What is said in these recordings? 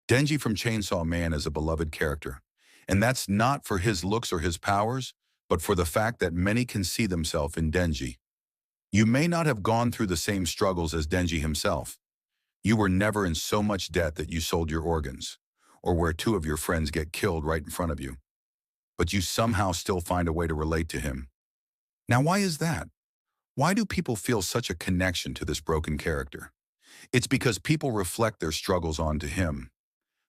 Denji from Chainsaw Man is a beloved character, and that's not for his looks or his powers, but for the fact that many can see themselves in Denji. You may not have gone through the same struggles as Denji himself. You were never in so much debt that you sold your organs, or where two of your friends get killed right in front of you. But you somehow still find a way to relate to him. Now, why is that? Why do people feel such a connection to this broken character? It's because people reflect their struggles onto him.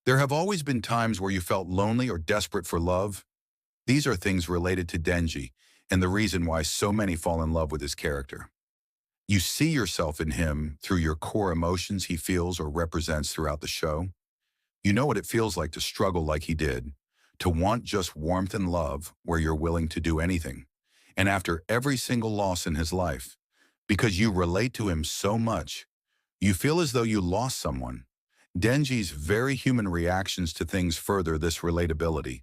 There have always been times where you felt lonely or desperate for love. These are things related to Denji, and the reason why so many fall in love with his character. You see yourself in him through your core emotions he feels or represents throughout the show. You know what it feels like to struggle like he did, to want just warmth and love where you're willing to do anything. And after every single loss in his life, because you relate to him so much, you feel as though you lost someone. Denji's very human reactions to things further this relatability.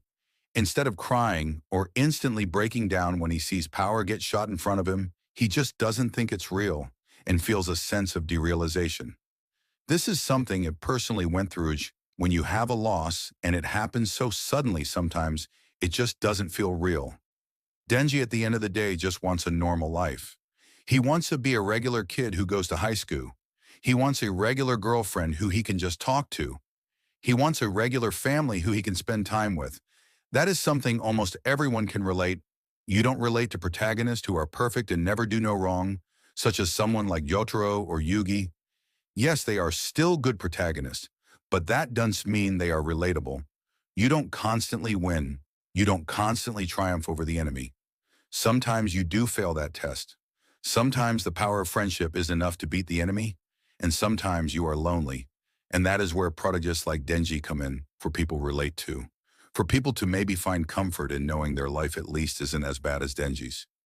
Instead of crying or instantly breaking down when he sees power get shot in front of him, he just doesn't think it's real and feels a sense of derealization. This is something it personally went through when you have a loss and it happens so suddenly sometimes it just doesn't feel real. Denji at the end of the day just wants a normal life. He wants to be a regular kid who goes to high school. He wants a regular girlfriend who he can just talk to. He wants a regular family who he can spend time with. That is something almost everyone can relate. You don't relate to protagonists who are perfect and never do no wrong, such as someone like Yotaro or Yugi. Yes, they are still good protagonists, but that doesn't mean they are relatable. You don't constantly win. You don't constantly triumph over the enemy. Sometimes you do fail that test. Sometimes the power of friendship is enough to beat the enemy, and sometimes you are lonely. And that is where protagonists like Denji come in for people relate to. For people to maybe find comfort in knowing their life at least isn't as bad as Denji's.